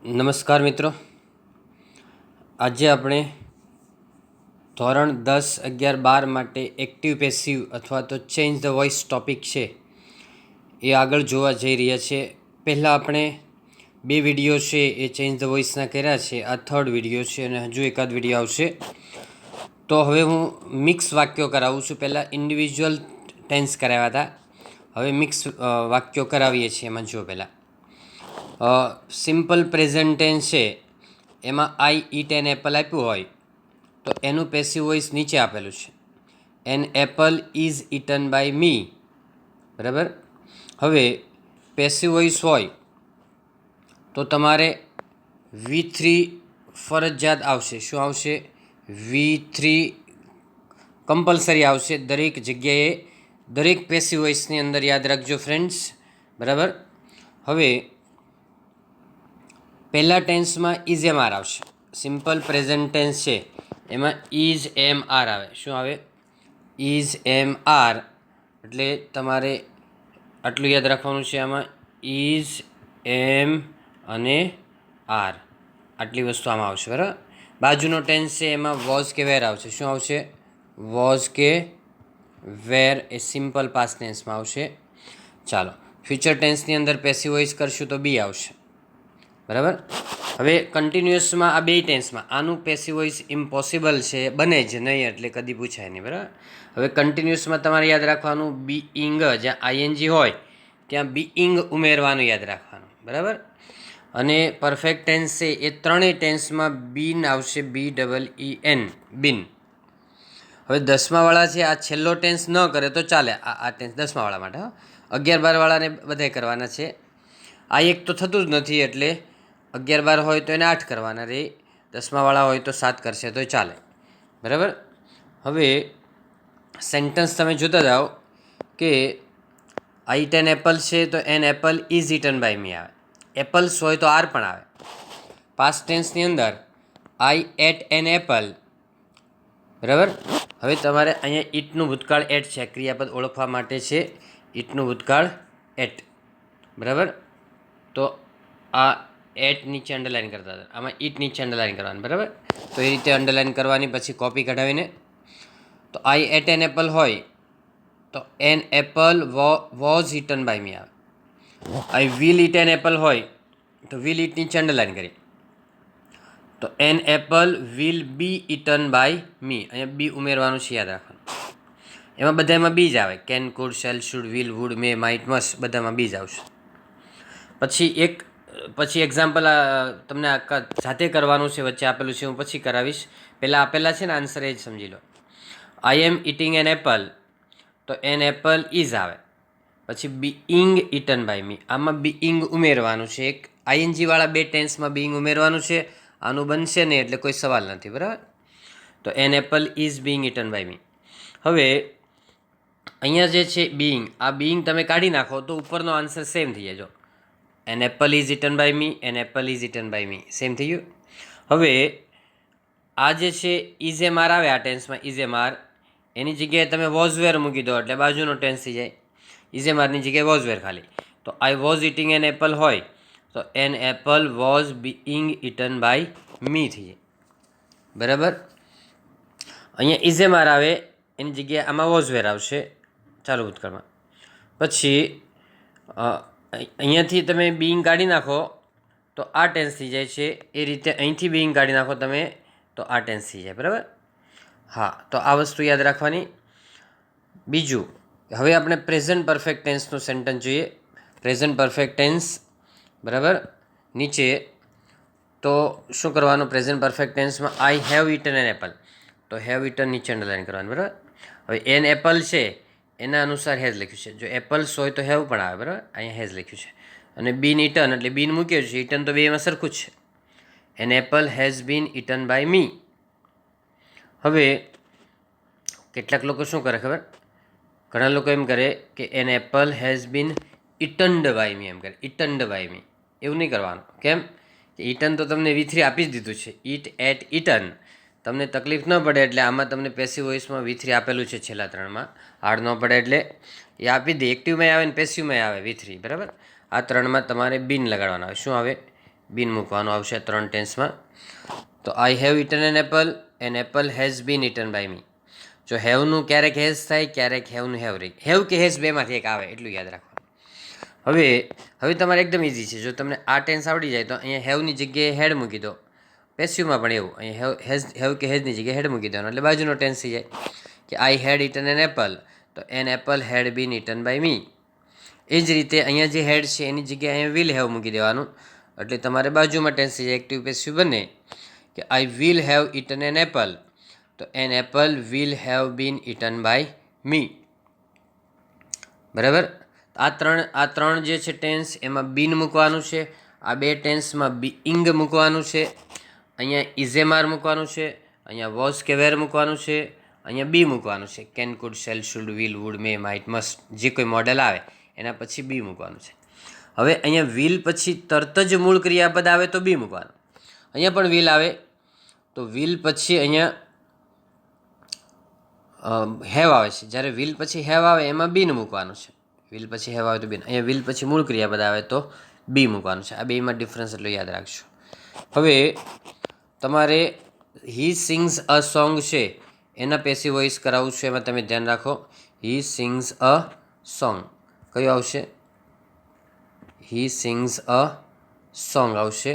નમસ્કાર મિત્રો, આજે આપણે ધોરણ 10, 11, 12 માટે એક્ટિવ પેસિવ અથવા તો ચેન્જ ધ વોઇસ ટોપિક છે એ આગળ જોવા જઈ રહ્યા છે. પહેલાં આપણે 2 વિડીયો છે એ ચેન્જ ધ વોઇસના કર્યા છે. આ થર્ડ વિડીયો છે અને હજુ એકાદ વિડીયો આવશે. તો હવે હું મિક્સ વાક્યો કરાવું છું. પહેલાં ઇન્ડિવિજ્યુઅલ ટેન્સ કરાવ્યા હતા, હવે મિક્સ વાક્યો કરાવીએ છીએ. એમાં જો પહેલાં સિમ્પલ પ્રેઝન્ટ ટેન્સ છે એમાં આઈ ઈટ એન એપલ આપ્યું હોય તો એનું પેસિવ વોઇસ નીચે આપેલું છે, an apple is eaten by me. બરાબર. હવે પેસિવ વોઇસ હોય તો તમારે V3 ફરજિયાત આવશે. શું આવશે? V3 કમ્પલસરી આવશે દરેક જગ્યાએ, દરેક પેસિવ વોઇસની અંદર. યાદ રાખજો ફ્રેન્ડ્સ. બરાબર. હવે પહેલા ટેન્સમાં ઇઝ એમ આર આવશે. સિમ્પલ પ્રેઝન્ટ ટેન્સ છે એમાં ઇઝ એમ આર આવે. શું આવે? Is am are. એટલે તમારે આટલું યાદ રાખવાનું છે. આમાં ઇઝ એમ અને આર, આટલી વસ્તુ આમાં આવશે. બરાબર. બાજુનો ટેન્સ છે એમાં વોઝ કે વેર આવશે. શું આવશે? વોઝ કે વેર એ સિમ્પલ પાસ્ટ ટેન્સમાં આવશે. ચાલો, ફ્યુચર ટેન્સની અંદર પેસિવ વોઇસ કરશું તો બી આવશે. બરાબર. હવે કન્ટિન્યુઅસમાં આ બે ટેન્સમાં આનું પેસિવ વોઇસ ઇમ્પોસિબલ છે, બને જ નહીં, એટલે કદી પૂછાય નહીં. બરાબર. હવે કન્ટિન્યુઅસમાં તમારે યાદ રાખવાનું બીઇંગ, જ્યાં આઈએનજી હોય ત્યાં બીઇંગ ઉમેરવાનું યાદ રાખવાનું. બરાબર. અને પરફેક્ટ ટેન્સ છે એ ત્રણેય ટેન્સમાં બીન આવશે, BEEN, બીન. હવે 10માવાળા છે આ છેલ્લો ટેન્સ ન કરે તો ચાલે. આ ટેન્સ 10માવાળા માટે, 11, 12 વાળાને બધાય કરવાના છે. આ એક તો થતું જ નથી, એટલે 11, 12 હોય તો એને 8 કરવાના રહે, 10માવાળા હોય તો 7 કરશે તો ચાલે. બરાબર. હવે સેન્ટન્સ તમે જોતા જાઓ કે આઈ ઈટ એન એપલ છે તો an apple is eaten by me આવે. એપલ્સ હોય તો આર પણ આવે. પાસ્ટ ટેન્સની અંદર આઈ એટ એન એપલ. બરાબર. હવે તમારે અહીંયા ઈટનું ભૂતકાળ એટ છે, ક્રિયાપદ ઓળખવા માટે છે. ઈટનું ભૂતકાળ એટ. બરાબર. તો આ એટ નીચે અંડરલાઇન કરતા હતા, આમાં ઈટ નીચે અંડરલાઇન કરવાની. બરાબર. તો એ રીતે અંડરલાઇન કરવાની, પછી કોપી કઢાવીને. તો આઈ એટ એન એપલ હોય તો an apple was eaten by me આવે. I will eat an apple હોય તો વિલ ઇટ નીચે અંડરલાઇન કરી. તો an apple will be eaten by me, અહીંયા બી ઉમેરવાનું છે, યાદ રાખવાનું. એમાં બધામાં બી જ આવે. Can, could, shall, should, will, would, may, might, must, બધામાં બી જ આવશે. પછી એક્ઝામ્પલ તમને જાતે કરવાનું છે, વચ્ચે આપેલું છે, હું પછી કરાવીશ. પહેલાં આપેલા છે ને આન્સર એ જ સમજી લો. આઈ એમ ઇટિંગ એન એપલ તો એન એપલ ઇઝ આવે. પછી બીઇંગ ઇટન બાય મી, આમાં બીઇંગ ઉમેરવાનું છે. એક આઈએનજીવાળા બે ટેન્સમાં બીઇંગ ઉમેરવાનું છે. આનું બનશે નહીં એટલે કોઈ સવાલ નથી. બરાબર. તો an apple is being eaten by me. હવે અહીંયા જે છે બીઇંગ, આ બીઇંગ તમે કાઢી નાખો તો ઉપરનો આન્સર સેમ થઈ જાય. જો an apple is eaten by me, an apple is eaten by me, same થઈ ગયું. હવે આ જે છે ઇઝ એમ આર આવે આ ટેન્સમાં, ઇઝ એમ આર, એની જગ્યાએ તમે વોઝ વેર મૂકી દો એટલે બાજુનો ટેન્સ થઈ જાય. ઇઝ એમ આરની જગ્યાએ વોઝ વેર ખાલી. તો I was eating an apple હોય તો an apple was being eaten by me થઈ જાય. બરાબર. અહીંયા ઇઝ એમ આર આવે એની જગ્યાએ આમાં વોઝ વેર આવશે ચાલુ ભૂતકાળમાં. પછી અહીંયાથી તમે બીઇંગ કાઢી નાખો તો આ ટેન્સ થઈ જાય છે. એ રીતે અહીંથી બીઇંગ કાઢી નાખો તમે તો આ ટેન્સ થઈ જાય. બરાબર. હા, તો આ વસ્તુ યાદ રાખવાની. બીજું, હવે આપણે પ્રેઝન્ટ પરફેક્ટ ટેન્સનું સેન્ટન્સ જોઈએ. Present perfect tense. બરાબર. નીચે તો શું કરવાનું? પ્રેઝન્ટ પરફેક્ટ ટેન્સમાં I have eaten an apple તો હેવ ઇટન નીચે અંડરલાઇન કરવાનું. બરાબર. હવે એન એપલ છે એના અનુસાર હેઝ લખ્યું છે. જો એપલ્સ હોય તો હેવ પણ આવે. બરાબર. અહીંયા હેઝ લખ્યું છે. અને બીન ઇટન એટલે બીન મૂક્યું છે. ઇટન તો બેમાં સરખું જ છે. An apple has been eaten by me. હવે કેટલાક લોકો શું કરે ખબર? ઘણા લોકો એમ કરે કે an apple has been eatened by me, એમ કરે ઇટન્ડ બાય મી. એવું નહીં કરવાનું. કેમ કે ઇટન તો તમને V3 આપી જ દીધું છે. Eat ate eaten. તમને તકલીફ ન પડે એટલે આમાં તમને પેસિવ વોઇસમાં V3 આપેલું છે છેલ્લા ત્રણમાં. હાર્ડ ન પડે એટલે એ આપી દે. એક્ટિવમાં આવે ને પેસિવમાં આવે V3. બરાબર. આ ત્રણમાં તમારે બીન લગાડવાના આવે. શું આવે? બીન મૂકવાનું આવશે 3 ટેન્સમાં. તો I have eaten an apple has been eaten by me. જો હેવનું ક્યારેક હેઝ થાય, ક્યારેક હેવનું હેવ કે હેઝ બેમાંથી એક આવે, એટલું યાદ રાખવાનું. હવે તમારે એકદમ ઇઝી છે. જો તમને આ ટેન્સ આવડી જાય તો અહીંયા હેવની જગ્યાએ હેડ મૂકી દો. પેસિવમાં પણ એવું, અહીંયા હેવ કે હેઝની જગ્યાએ હેડ મૂકી દેવાનું, એટલે બાજુનો ટેન્સ થઈ જાય કે I had eaten an apple, તો an apple had been eaten by me. એ જ રીતે અહીંયા જે હેડ છે એની જગ્યાએ અહીંયા વિલ હેવ મૂકી દેવાનું, એટલે તમારે બાજુમાં ટેન્સ થઈ જાય, એક્ટિવ પેસિવ બંને. કે I will have eaten an apple, તો an apple will have been eaten by me. બરાબર. આ ત્રણ જે છે ટેન્સ, એમાં બીન મૂકવાનું છે. આ બે ટેન્સમાં બીઇંગ મૂકવાનું છે. અહીંયા ઇઝેમાર મૂકવાનું છે. અહીંયા વોઝ કે વેર મૂકવાનું છે. અહીંયા બી મૂકવાનું છે. Can, could, shall, should, will, would, may, might, must, જે કોઈ મોડેલ આવે એના પછી બી મૂકવાનું છે. હવે અહીંયા વિલ પછી તરત જ મૂળ ક્રિયાપદ આવે તો બી મૂકવાનું. અહીંયા પણ વિલ આવે તો વિલ પછી અહીંયા હેવ આવે છે. જ્યારે વિલ પછી હેવ આવે એમાં બીન મૂકવાનું છે. વિલ પછી હેવ આવે તો બીન. અહીંયા વિલ પછી મૂળ ક્રિયાપદ આવે તો બી મૂકવાનું છે. આ બેમાં ડિફરન્સ એટલું યાદ રાખજો. હવે તમારે હી સિંગ્સ અ સોંગ છે એના પેસિવ વોઇસ કરાવું છું, એમાં તમે ધ્યાન રાખો. હી સિંગ્સ અ સોંગ કયું આવશે? હી સિંગ્સ અ સોંગ આવશે.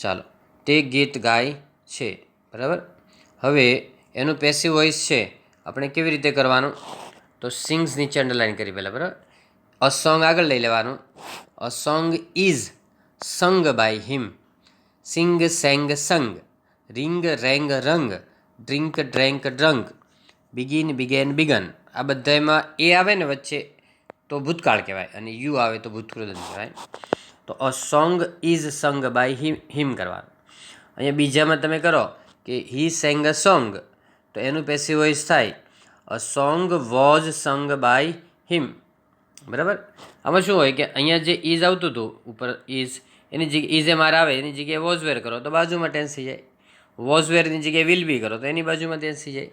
ચાલો, તે ગીત ગાય છે. બરાબર. હવે એનું પેસિવ વોઇસ છે આપણે કેવી રીતે કરવાનું? તો સિંગ્સ નીચે અંડરલાઇન કરી પહેલાં. બરાબર. અ સોંગ આગળ લઈ લેવાનું. A song is sung by him. Sing, sang, sung. Ring, rang, rung. Drink, drank, drunk. Begin, began, begun. આ બધામાં એ આવે ને વચ્ચે તો ભૂતકાળ કહેવાય, અને યુ આવે તો ભૂતકૃદન કહેવાય. તો a song is sung by him કરવાનું. અહીંયા બીજામાં તમે કરો કે હી સેંગ અ સોંગ, તો એનું પેસિવ વોઇસ થાય a song was sung by him. બરાબર. આમાં શું હોય કે અહીંયા જે ઇઝ આવતું હતું ઉપર ઇઝ, એની જગ્યાએ ઇઝ એમ આર આવે એની જગ્યાએ વોઝ વેર કરો તો બાજુમાં ટેન્સ થઈ જાય. વોઝ વેરની જગ્યાએ વિલ બી કરો તો એની બાજુમાં ટેન્સ થઈ જાય.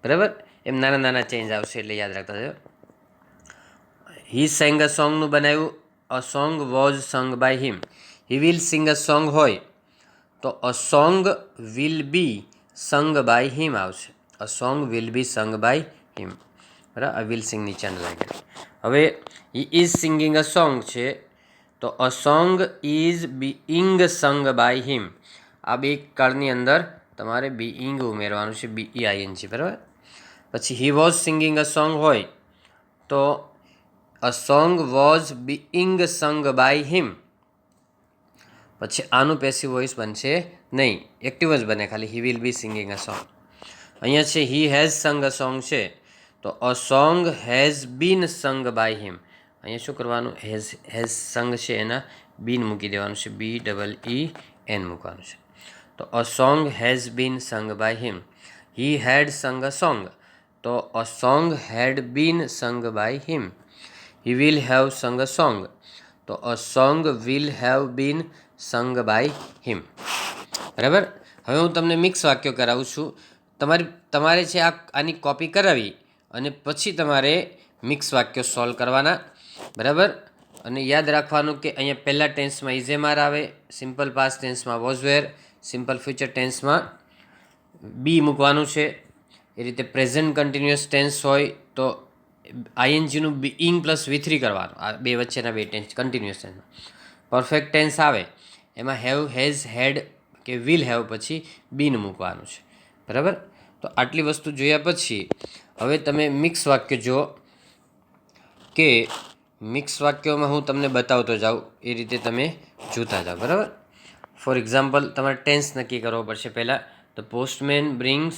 બરાબર. એમ નાના નાના ચેન્જ આવશે એટલે યાદ રાખતા થયો. હી સેંગ અ સોંગનું બનાવ્યું a song was sung by him. He will sing a song હોય તો અ સોંગ વિલ બી સંગ બાય હિમ આવશે. અ સોંગ વિલ બી સંગ બાય હિમ. બરાબર. આ વિલ સિંગ નીચે અંડરલાઇન કરી. હવે he is singing a song છે તો a song is being sung by him. આ બે કાળની અંદર તમારે બીઇંગ ઉમેરવાનું છે, BEING. બરાબર. પછી he was singing a song હોય તો a song was being sung by him. પછી આનું પેસિવ વોઇસ બનશે નહીં, એક્ટિવ જ બને ખાલી. He will be singing a song. અહીંયા છે હી હેઝ સંગ અ સોંગ છે તો a song has been sung by હિમ. અહીંયા શું કરવાનું? હેઝ સંગ છે એના બીન મૂકી દેવાનું છે, BEEN મૂકવાનું છે. તો a song has been sung by him. હી હેડ સંગ અ સોંગ તો a song had been sung by him. He will have sung a song તો a song will have been sung by him. બરાબર. હવે હું તમને મિક્સ વાક્યો કરાવું છું. તમારે છે આની કોપી કરાવી અને પછી તમારે મિક્સ વાક્યો સોલ્વ કરવાના. બરાબર. અને યાદ રાખવાનું કે અહીંયા પહેલા ટેન્સમાં ઇઝેમાર આવે, સિમ્પલ પાસ્ટ ટેન્સમાં વોઝ વેર, સિમ્પલ ફ્યુચર ટેન્સમાં બી મૂકવાનું છે. એ રીતે પ્રેઝન્ટ કન્ટિન્યુઅસ ટેન્સ હોય તો આઈએનજીનું બીઇંગ પ્લસ V3 કરવાનું. આ બે વચ્ચેના બે ટેન્સ કન્ટિન્યુઅસ ટેન્સમાં. પરફેક્ટ ટેન્સ આવે એમાં હેવ, હેઝ, હેડ કે વિલ હેવ પછી બીન મૂકવાનું છે. બરાબર. તો આટલી વસ્તુ જોયા પછી હવે તમે મિક્સ વાક્ય જુઓ કે મિક્સ વાક્યોમાં હું તમને બતાવતો જાઉં એ રીતે તમે જોતા જાઓ. બરાબર. ફોર એક્ઝામ્પલ તમારે ટેન્સ નક્કી કરવો પડશે પહેલાં. ધ પોસ્ટમેન બ્રિંગ્સ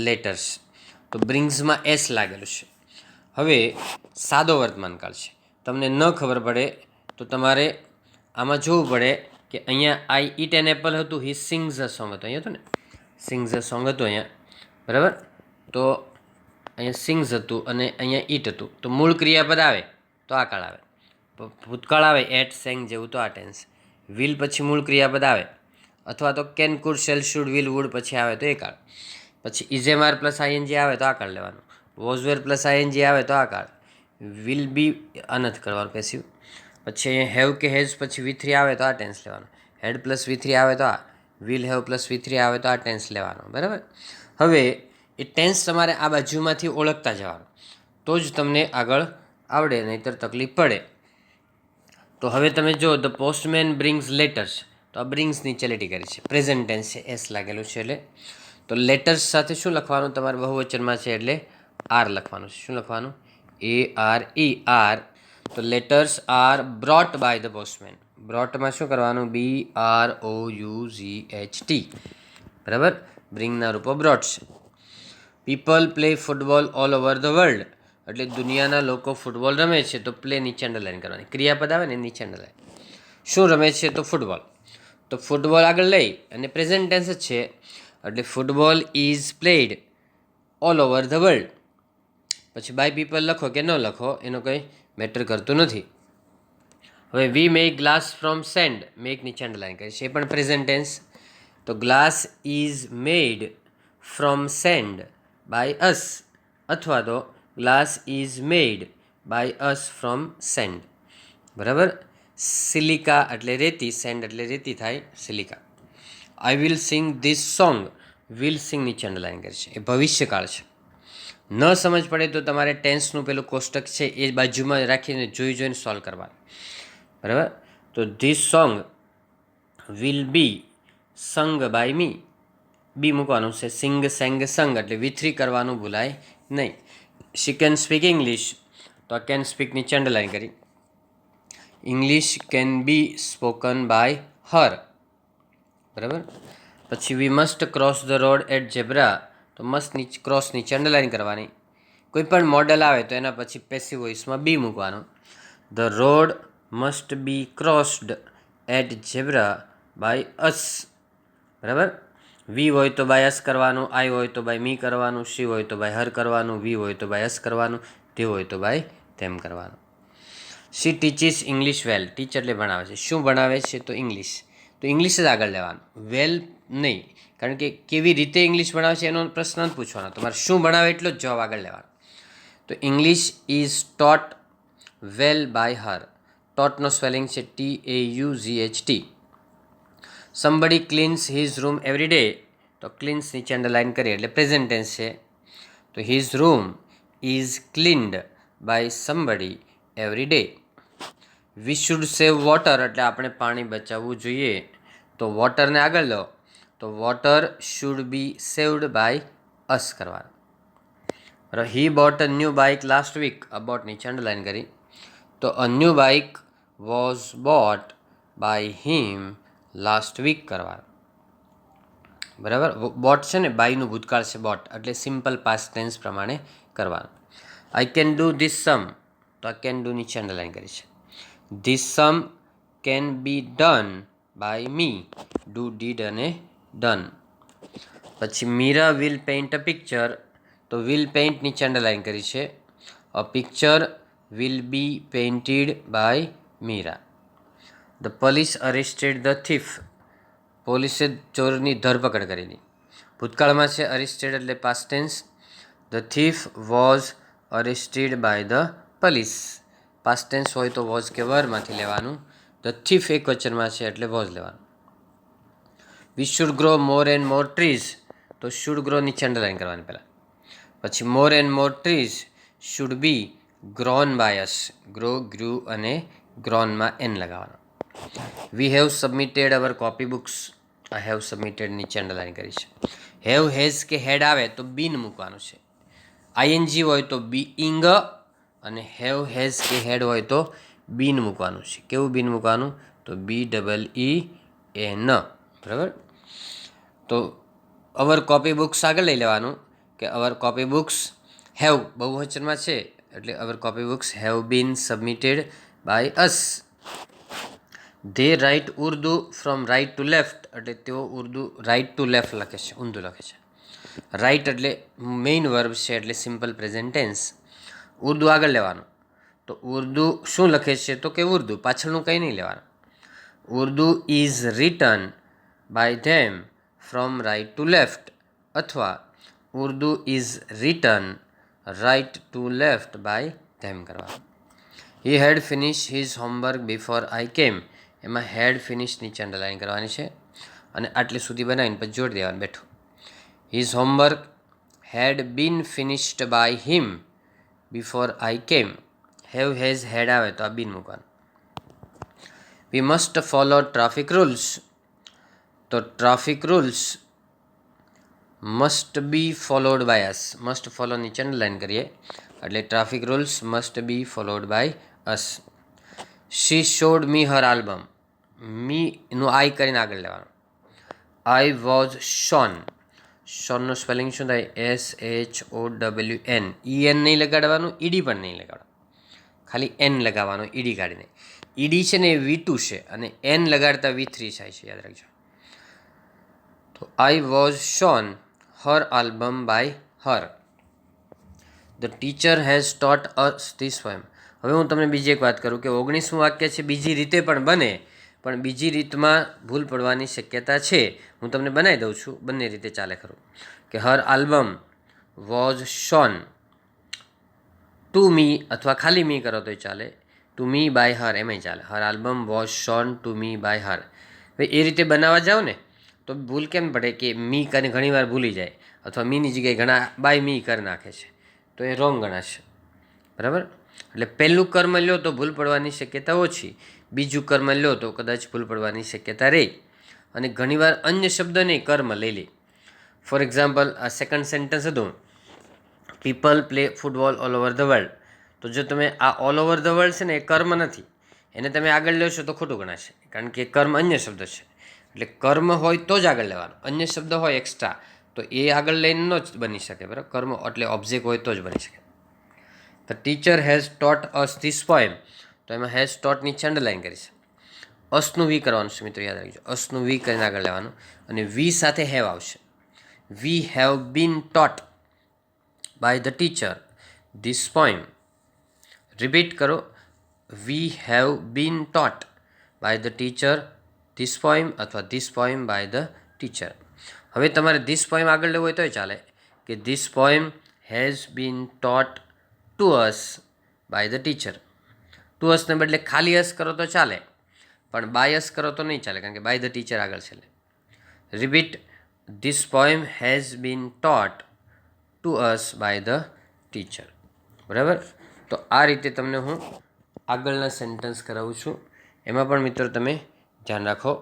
લેટર્સ, તો બ્રિંગ્સમાં એસ લાગેલું છે. હવે સાદો વર્તમાનકાળ છે, તમને ન ખબર પડે તો તમારે આમાં જોવું પડે કે અહીંયા આઈ ઈટ એન એપલ હતું, હી સિંગ્સ અ સોંગ હતું. અહીંયા હતું ને સિંગ્સ અ સોંગ હતું અહીંયા. બરાબર. તો અહીંયા સિંગ્સ હતું અને અહીંયા ઈટ હતું, તો મૂળ ક્રિયાપદ આવે તો આ કાળ આવે. ભૂતકાળ આવે એટ, સેંગ જેવું તો આ ટેન્સ. વિલ પછી મૂળ ક્રિયાપદ આવે અથવા તો can, could, shall, should, will, would પછી આવે તો એ કાળ. પછી ઇઝેમાર પ્લસ આઈએનજી આવે તો આ કાળ લેવાનું. વોઝવેર પ્લસ આઈએનજી આવે તો આ કાળ. વિલ બી આ નથી કરવાનું પેસિવ. પછી અહીંયા હેવ કે હેઝ પછી V3 આવે તો આ ટેન્સ લેવાનું. હેડ પ્લસ V3 આવે તો આ, વિલ હેવ પ્લસ V3 આવે તો આ ટેન્સ લેવાનો, બરાબર. હવે એ ટેન્સ તમારે આ બાજુમાંથી ઓળખતા જવાનું, તો જ તમને આગળ આવડે, નહીંતર તકલીફ પડે. તો હવે તમે જો ધ પોસ્ટમેન બ્રિંગ્સ લેટર્સ, તો આ બ્રિંગ્સ નીચે લીટી કરી છે, પ્રેઝન્ટ ટેન્સ છે, એસ લાગેલું છે એટલે. તો લેટર્સ સાથે શું લખવાનું, તમારે બહુવચનમાં છે એટલે આર લખવાનું છે. શું લખવાનું? ARE. તો letters are brought by the postman. બ્રોટમાં શું કરવાનું? BROUGHT, બરાબર. બ્રિંગના રૂપો બ્રોટ છે. People play football all over the world, એટલે દુનિયાના લોકો ફૂટબોલ રમે છે, તો પ્લે નીચે અંડરલાઈન કરવાની. ક્રિયાપદ આવે ને નીચે અંડરલાઈન. શું રમે છે? તો ફૂટબોલ. તો ફૂટબોલ આગળ લઈ અને પ્રેઝન્ટ ટેન્સ જ છે, એટલે football is played all over the world. પછી બાય પીપલ લખો કે ન લખો એનો કંઈ મેટર કરતું નથી. હવે we make glass from sand, make નીચે અંડરલાઈન કરી છે, એ પણ પ્રેઝન્ટ ટેન્સ. તો glass is made from sand by us, અથવા તો glass is made by us from sand, બરાબર. સિલિકા એટલે રેતી, સેન્ડ એટલે રેતી થાય silica. I will sing this song, will sing નીચે અંડરલાઈન કરી છે, એ ભવિષ્યકાળ છે. ન સમજ પડે તો તમારે ટેન્સનું પેલું કોષ્ટક છે એ બાજુમાં રાખીને જોઈને સોલ્વ કરવાનું, બરાબર. તો ધીસ સોંગ વિલ બી સંગ બાય મી, બી મૂકવાનું છે. સિંગ સેંગ સંગ એટલે V3 કરવાનું ભૂલાય નહીં. શી કેન સ્પીક ઇંગ્લિશ, તો આ કેન સ્પીક નીચે અંડરલાઈન કરી. English can be spoken by her, બરાબર. પછી we must cross the road at zebra, તો મસ્ટ ક્રોસ નીચે અંડરલાઈન કરવાની. કોઈ પણ મોડલ આવે તો એના પછી પેસિવ વોઇસમાં બી મૂકવાનું. The road must be crossed at zebra by us, બરાબર. વી હોય તો બાય અસ કરવાનું, આઈ હોય તો બાય મી કરવાનું, શી હોય તો બાય હર કરવાનું, વી હોય તો બાય અસ કરવાનું, તે હોય તો બાય તેમ કરવાનું. શી ટીચીસ ઇંગ્લિશ વેલ, ટીચ એટલે ભણાવે છે. શું ભણાવે છે? તો ઇંગ્લિશ. તો ઇંગ્લિશ જ આગળ લેવાનું, વેલ નહીં, કારણ કે કેવી રીતે ઇંગ્લિશ ભણાવે છે એનો પ્રશ્ન નથી પૂછવાનો, તમારે શું ભણાવે એટલો જ જવાબ આગળ લેવાનો. તો English is taught well by her. ટોટનો સ્પેલિંગ છે TAUGHT. Somebody cleans his room every day, તો ક્લીન્સ નીચે અંડરલાઈન કરીએ એટલે પ્રેઝન્ટ ટેન્સ છે. તો his room is cleaned by somebody every day. We should save water, એટલે આપણે પાણી બચાવવું જોઈએ, તો વોટરને આગળ લો, તો water should be saved by us કરવાનું. He bought a new bike last week, આ બોટ નીચે અંડરલાઈન કરી. તો a new bike was bought by him last week કરવાનું, બરાબર. બોટ છે ને બાયનું ભૂતકાળ છે બોટ, એટલે સિમ્પલ પાસ્ટ ટેન્સ પ્રમાણે કરવાનું. I can do this sum, તો આ કેન ડુ નીચે અંડરલાઈન કરી છે. This sum can be done by me, do did અને ડન. પછી Meera will paint a picture, તો વિલ પેઇન્ટ નીચે અંડરલાઈન કરી છે. A picture will be painted by Meera. The police arrested the thief, પોલીસે ચોરની ધરપકડ કરેલી. ભૂતકાળમાં છે અરેસ્ટેડ એટલે past tense. The thief was arrested by the police. Past tense હોય તો વોઝ કે વરમાંથી લેવાનું. ધ થીફ એક વચનમાં છે એટલે વોઝ લેવાનું. We should grow more and more trees, તો શુડ ગ્રો નીચે અંડરલાઈન કરવાની પહેલાં. પછી more and more trees should be grown by us, grow grew અને ગ્રોનમાં એન લગાવવાનો. We have submitted our copy books, આ હેવ સબમિટેડ નીચે અંડરલાઈન કરી છે. હેવ હેઝ કે હેડ આવે તો બીન મૂકવાનું છે. આઈએનજી હોય તો બીઇંગ, અને હેવ હેઝ કે હેડ હોય તો બીન મૂકવાનું છે. કેવું બીન મૂકવાનું? તો BEEN, બરાબર. તો અવર કોપી બુક્સ આગળ લઈ લેવાનું કે અવર કોપી બુક્સ હેવ બહુવચનમાં છે એટલે our copy books have been submitted by us. They write Urdu from right to left, એટલે તેઓ ઉર્દુ રાઇટ ટુ લેફ્ટ લખે છે, ઊંધું લખે છે. રાઇટ એટલે મેઇન વર્બ છે એટલે સિમ્પલ પ્રેઝન્ટ ટેન્સ. ઉર્દુ આગળ લેવાનું, તો ઉર્દુ શું લખે છે? તો કે ઉર્દુ, પાછળનું કંઈ નહીં લેવાનું. Urdu is written by them from right to left, અથવા Urdu is written right to left by them કરવાનું. He had finish his homework before I came, એમાં હેડ ફિનિશ નીચે અંડરલાઇન કરવાની છે અને આટલી સુધી બનાવીને પછી જોડી દેવાનું બેઠું. His homework had been finished by him before I came. Have has had આવે તો આ બીન મૂકવાનું. We must follow traffic rules, તો traffic rules must be followed by us. Must follow નીચે અંડરલાઇન કરીએ એટલે traffic rules must be followed by us. She showed me her album. મીનું I કરીને આગળ લેવાનું. I was shown. શોનનું spelling શું થાય? SHOWN. EN નહીં લગાડવાનું, ઈડી પણ નહીં લગાડવાનું, ખાલી એન લગાવવાનું ઈડી કાઢીને. ઈડી છે ને એ V2 છે અને એન લગાડતા V3 થાય છે, યાદ રાખજો. તો I was shown her album by her. The teacher has taught us this poem. હવે હું તમને બીજી એક વાત કરું કે 19મું વાક્ય છે બીજી રીતે પણ બને, પણ બીજી રીતમાં ભૂલ પડવાની શક્યતા છે. હું તમને બનાવી દઉં છું, બંને રીતે ચાલે ખરું. કે her album was shown to me, અથવા ખાલી મી કરો તોય ચાલે, ટુ મી બાય હર એમાંય ચાલે. Her album was shown to me by her. હવે એ રીતે બનાવવા જાઓ ને તો ભૂલ કેમ પડે કે મી કરીને ઘણીવાર ભૂલી જાય, અથવા મીની જગ્યાએ ઘણા બાય મી કરી નાખે છે, તો એ રોંગ ગણાશે. બરાબર? એટલે પહેલું કર્મ લ્યો તો ભૂલ પડવાની શક્યતા ઓછી, બીજું કર્મ લ્યો તો કદાચ ભૂલ પડવાની શક્યતા રહે. અને ઘણીવાર અન્ય શબ્દ નહીં કર્મ લઈ લે. ફોર એક્ઝામ્પલ, આ સેકન્ડ સેન્ટેન્સ હતું, people play football all over the world. તો જો તમે આ ઓલ ઓવર ધ વર્લ્ડ છે ને એ કર્મ નથી, એને તમે આગળ લેશો તો ખોટું ગણાશે, કારણ કે કર્મ અન્ય શબ્દ છે. એટલે કર્મ હોય તો જ આગળ લેવાનું, અન્ય શબ્દ હોય એક્સ્ટ્રા તો એ આગળ લઈને ન જ બની શકે. બરાબર? કર્મ એટલે ઓબ્જેક્ટ હોય તો જ બની શકે. The teacher has taught us this poem. તો એમાં હેઝ ટોટ નીચે અંડરલાઇન કરી છે. અસનું વી કરવાનું છે મિત્રો, યાદ રાખજો. અસનું વી કરીને આગળ લેવાનું અને વી સાથે હેવ આવશે. We have been taught by the teacher this poem. Repeat કરો. We have been taught by the teacher this poem અથવા this poem by the teacher. હવે તમારે ધીસ પોએમ આગળ લેવું હોય તોય ચાલે કે this poem has been taught to us by the teacher. To અસને બદલે ખાલી અસ કરો તો ચાલે, પણ બાય અસ કરો તો નહીં ચાલે, કારણ કે બાય ધ ટીચર આગળ છે. Repeat. This poem has been taught to us by the teacher. બરાબર? તો આ રીતે તમને હું આગળના સેન્ટેન્સ કરાવું છું. એમાં પણ મિત્રો તમે ધ્યાન રાખો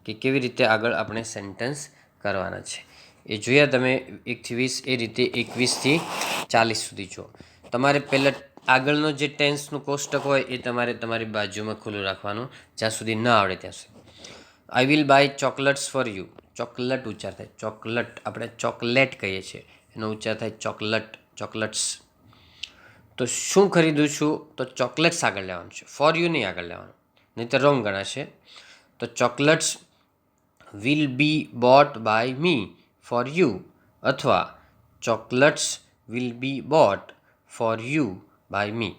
કે કેવી રીતે આગળ આપણે સેન્ટેન્સ કરવાના છે. એ જોયા તમે 1 થી 20, એ રીતે 21 થી 40 સુધી જો. તમારે પહેલાં આગળનો જે ટેન્સનું કોષ્ટક હોય એ તમારે તમારી બાજુમાં ખુલ્લું રાખવાનું, જ્યાં સુધી ન આવડે ત્યાં સુધી. I will buy chocolates for you. Chocolate ઉચ્ચાર થાય, ચોકલેટ આપણે ચોકલેટ કહીએ છીએ, એનો ઉચ્ચાર થાય ચોકલેટ, ચોકલેટ્સ. તો શું ખરીદું છું? તો ચોકલેટ્સ આગળ લેવાનું છે, ફોર યુ નહીં આગળ લેવાનું, નહીં તો રોંગ ગણાશે. તો chocolates will be bought by me for you, અથવા chocolates will be bought for you by me.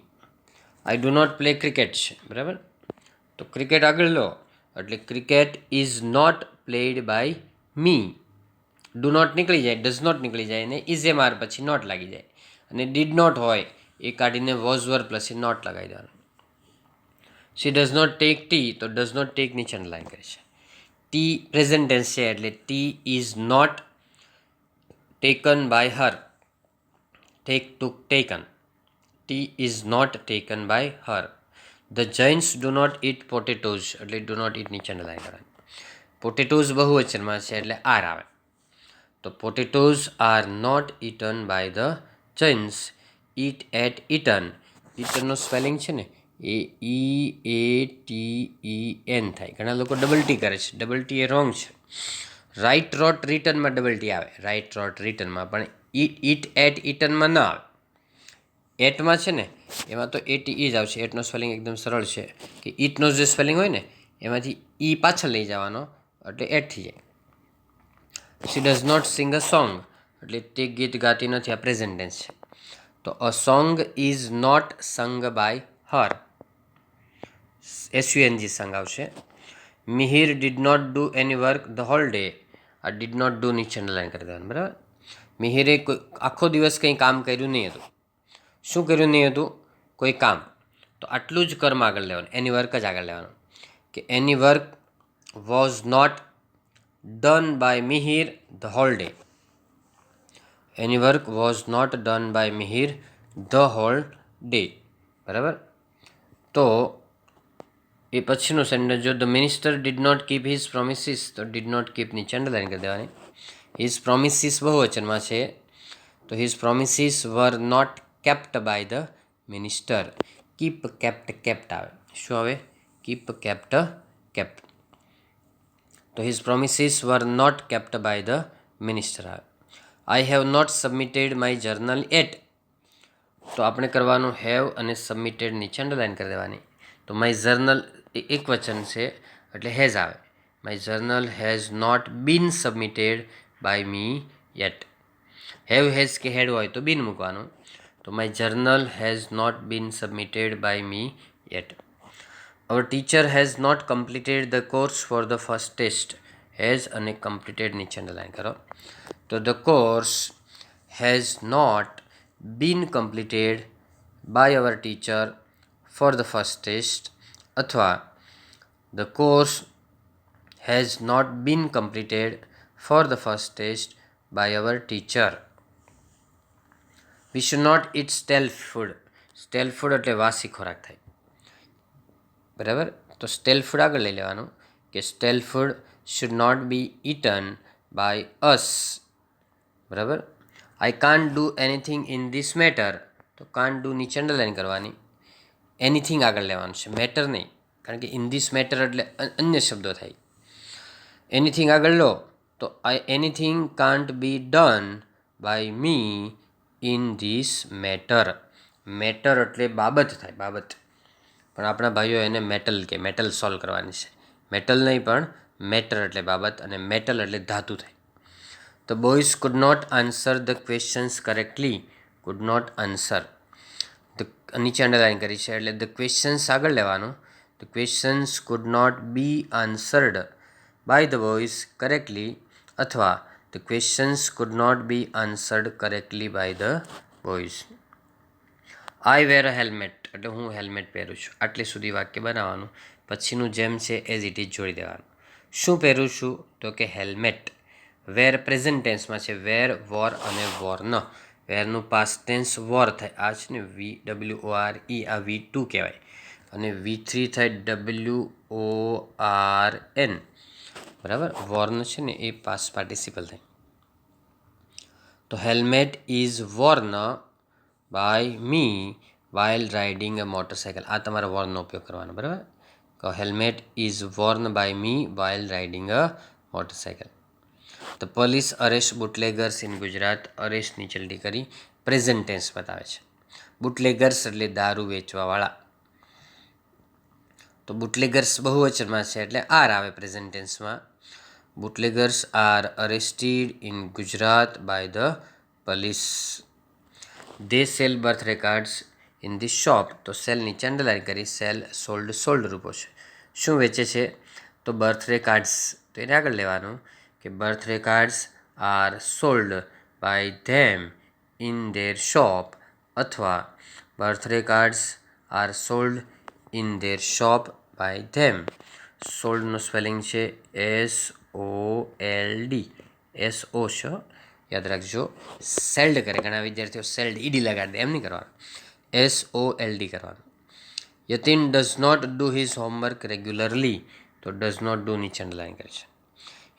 I do not play cricket છે. બરાબર? તો ક્રિકેટ આગળ લો એટલે cricket is not played by me. Do not નીકળી જાય, ડઝ નોટ નીકળી જાય અને ઇઝ એમ આર પછી નોટ લાગી જાય, અને ડીડ નોટ હોય એ કાઢીને વોઝ વર પ્લસ એ નોટ લગાવી દેવાનું. She does not take tea, તો ડઝ નોટ ટેક નીચે અંડરલાઇન કરી છે. ટી પ્રેઝન્ટ ટેન્સ છે એટલે tea is not taken by her. Take, took, taken. Tea is not taken by her. The Jains do not eat potatoes એટલે do not eat નીચે underline કરવાની. Potatoes બહુવચનમાં છે એટલે આર આવે. તો potatoes are not eaten by the Jains. Eat ate eaten. ઇટનનો spelling છે ને એ EATEN થાય. ઘણા લોકો ડબલ ટી કરે છે, ડબલ ટી એ રોંગ છે. રાઇટ રોટ રિટર્નમાં ડબલ ટી આવે, રાઇટ રોટ રિટર્નમાં, પણ ઇટ એટ ઇટનમાં ના આવે. એટમાં છે ને એમાં તો ATE જ આવશે. એટનો સ્પેલિંગ એકદમ સરળ છે કે ઇટનો જે સ્પેલિંગ હોય ને એમાંથી ઈ પાછળ લઈ જવાનો એટલે એટ થઈ જાય. She does not sing a song એટલે તે ગીત ગાતી નથી, આ પ્રેઝન્ટ ટેન્સ છે. તો a song is not sung by her. SUNG sung આવશે. Mihir did not do any work the whole day. આ ડીડ નોટ ડુ નીચે અંડરલાઇન કરી દેવાનું. બરાબર? મિહિરે કોઈ આખો દિવસ કંઈ કામ કર્યું નહીં હતું. શું કર્યું નહીં હતું? કોઈ કામ. તો આટલું જ કર્મ આગળ લેવાનું, એની વર્ક જ આગળ લેવાનું. કે any work was not done by Mihir the whole day. Any work was not done by Mihir the whole day. બરાબર. તો એ પછીનું સેન્ટેન્સ જો the minister did not keep his promises, તો ડીડ નોટ કીપ નીચે અંડરલાઈન કરી દેવાની. હિઝ પ્રોમિસીસ બહુવચનમાં છે, તો his promises were not kept by the minister. Keep kept kept આવે. શું આવે? Keep kept kept. તો his promises were not kept by the minister આવે. I have not submitted my journal yet. તો આપણે કરવાનું હેવ અને સબમિટેડ નીચે અંડરલાઈન કરી દેવાની. તો માય જર્નલ એ એક વચન છે એટલે હેઝ આવે. My journal has not been submitted by me yet. Have has કે હેડ હોય તો બીન મૂકવાનું. તો my journal has not been submitted by me yet. Our teacher has not completed the course for the first test. Has અને completed નીચે underline કરો. તો the course has not been completed by our teacher for the first test, અથવા the course has not been completed four the first test by our teacher. We should not eat stale food. Stale food એટલે વાસી ખોરાક થાય. બરાબર. તો stall food આગળ લઈ લેવાનું કે stale food should not be eaten by us. બરાબર. I can't do anything in this matter. તો કાન્ટ ડુ નીચે અંડરલાઈન કરવાની. એનીથિંગ આગળ લેવાનું છે, મેટર નહીં, કારણ કે ઇન ધીસ મેટર એટલે અન્ય શબ્દો થાય. એનીથિંગ આગળ લો તો anything can't be done by me in this matter. Matter એટલે બાબત થાય, બાબત. પણ આપણા ભાઈઓ એને મેટલ કે મેટલ સોલ્વ કરવાની છે. મેટલ નહીં પણ મેટર એટલે બાબત, અને મેટલ એટલે ધાતુ થાય. The boys could not answer the questions correctly. Could not answer નીચે અંડરલાઈન કરી છે એટલે ધ ક્વેશ્ચન્સ આગળ લેવાનું. The questions could not be answered by the boys correctly, અથવા the questions could not be answered correctly by the boys. I wear a helmet એટલે હું helmet પહેરું છું. આટલી સુધી વાક્ય બનાવવાનું. પછીનું જેમ છે એઝ ઇટ ઇઝ જોડી દેવાનું. શું પહેરું છું? તો કે હેલ્મેટ. વેર પ્રેઝન્ટ ટેન્સમાં છે. વેર, વોર અને વોર્ન. વેરનું પાસ્ટ ટેન્સ વોર થાય. આ છે ને WORE, આ V2 કહેવાય. અને V3 થાય WORN. બરાબર. વોર્ન છે ને એ પાસ્ટ પાર્ટિસિપલ થાય. તો helmet is worn by me while riding a motorcycle. આ તમારે વોર્નનો ઉપયોગ કરવાનો. બરાબર. તો helmet is worn by me while riding a motorcycle. The police arrest bootleggers in Gujarat. અરેસ્ટની ચલટી કરી પ્રેઝન્ટ ટેન્સ બતાવે છે. બુટલેગર્સ એટલે દારૂ વેચવાવાળા. તો બુટલેગર્સ બહુવચનમાં છે એટલે આર આવે પ્રેઝન્ટ ટેન્સમાં. Bootleggers are arrested in Gujarat by the police. They sell birthday cards in the shop. તો સેલ નીચે અંડરલાઈન કરી. સેલ સોલ્ડ સોલ્ડ રૂપો છે. શું વેચે છે? તો બર્થડે કાર્ડ્સ. તો એને આગળ લેવાનું કે birthday cards are sold by them in their shop, અથવા birthday cards are sold in their shop by them. સોલ્ડનું સ્પેલિંગ છે SOLD. SO છે, યાદ રાખજો. સેલ્ડ કરે ઘણા વિદ્યાર્થીઓ, સેલ્ડ ઈડી લગાડી દે, એમ નહીં કરવાનું. SOLD કરવાનું. Yatin does not do his homework regularly. તો ડઝ નોટ ડુ નીચે અંડરલાઈન કરે છે.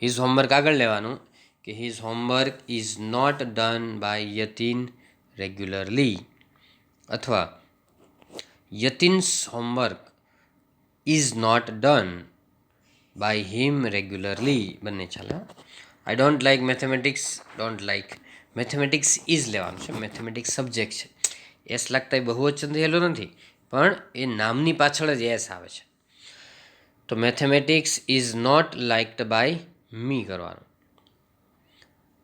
હિઝ હોમવર્ક આગળ લેવાનું કે his homework is not done by Yatin regularly, અથવા Yatin's homework is not done by him regularly. બંને ચાલે. I don't like mathematics. Don't like mathematics is લેવાનું છે. મેથેમેટિક્સ સબ્જેક્ટ છે. એસ લાગતા એ બહુવચન થયેલું નથી, પણ એ નામની પાછળ જ એસ આવે છે. તો mathematics is not liked by me કરવાનું.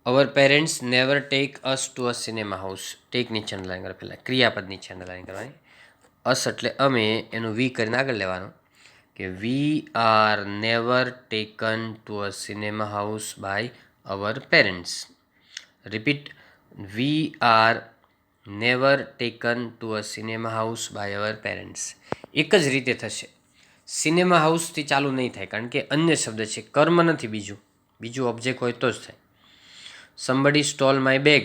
Our parents never take us to a cinema house. Take નીચે અંડરલાઈન કરે. પહેલાં ક્રિયાપદ નીચે અંડરલાઈન કરવાની. અસ એટલે અમે, એનું વી કરીને આગળ લેવાનું કે we are never taken to a cinema house by our parents. Repeat. We are never taken to a cinema house by our parents. એક જ રીતે થશે. સિનેમા હાઉસથી ચાલુ નહીં થાય, કારણ કે અન્ય શબ્દ છે, કર્મ નથી, બીજું ઓબ્જેક્ટ હોય તો જ થાય. Somebody stall my bag,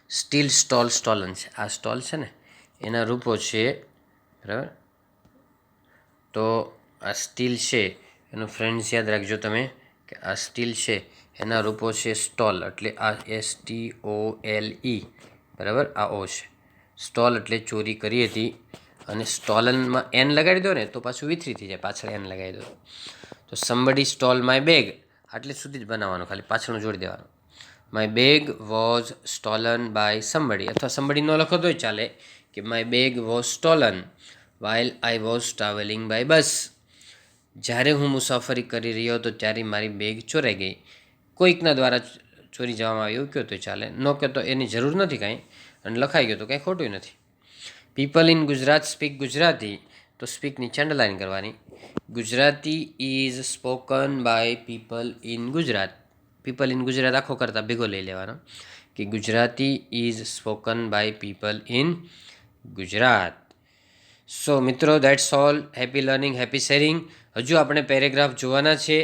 steel, stall, stolen છે. આ સ્ટોલ છે ને એના રૂપો છે, બરાબર. તો આ સ્ટીલ છે એનું ફ્રેન્ડ્સ યાદ રાખજો તમે કે આ સ્ટીલ છે એના રૂપો છે સ્ટોલ, એટલે આ STOLE, બરાબર. આ ઓ છે. સ્ટોલ એટલે ચોરી કરી હતી, અને સ્ટોલનમાં એન લગાડી દો ને તો પાછું વિથરી થઈ જાય, પાછળ એન લગાવી દો. તો સમબડી સ્ટોલ માય બેગ આટલે સુધી જ બનાવવાનું, ખાલી પાછળનું જોડી દેવાનું. My bag was stolen by somebody, અથવા સમબડી ન લખો તોય ચાલે કે my bag was stolen while I was travelling by bus. જ્યારે હું મુસાફરી કરી રહ્યો હતો ત્યારે મારી બેગ ચોરાઈ ગઈ. કોઈકના દ્વારા ચોરી જવામાં આવી એવું કહો તો ચાલે, ન કહો તો એની જરૂર નથી કાંઈ, અને લખાઈ ગયું તો કાંઈ ખોટું નથી. People in Gujarat speak Gujarati, તો સ્પીક નીચે અંડરલાઇન કરવાની. Gujarati is spoken by people in Gujarat. People in Gujarat આખો કરતાં ભેગો લઈ લેવાનો કે Gujarati is spoken by people in Gujarat. So મિત્રો, that's all. Happy learning, happy sharing. હજુ આપણે પેરેગ્રાફ જોવાના છે,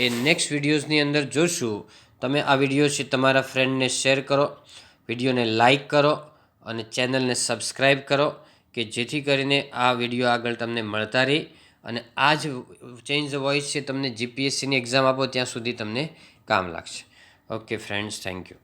એ નેક્સ્ટ વિડીયોઝની અંદર જોશું. તમે આ વિડીયો છે તમારા ફ્રેન્ડને શેર કરો, વિડીયોને લાઇક કરો, અને ચેનલને સબસ્ક્રાઈબ કરો, કે જેથી કરીને આ વિડીયો આગળ તમને મળતા રહે, અને આ જ ચેન્જ ધ વોઇસ છે તમને GPSCની એક્ઝામ આપો ત્યાં સુધી તમને કામ લાગશે. Okay friends, thank you.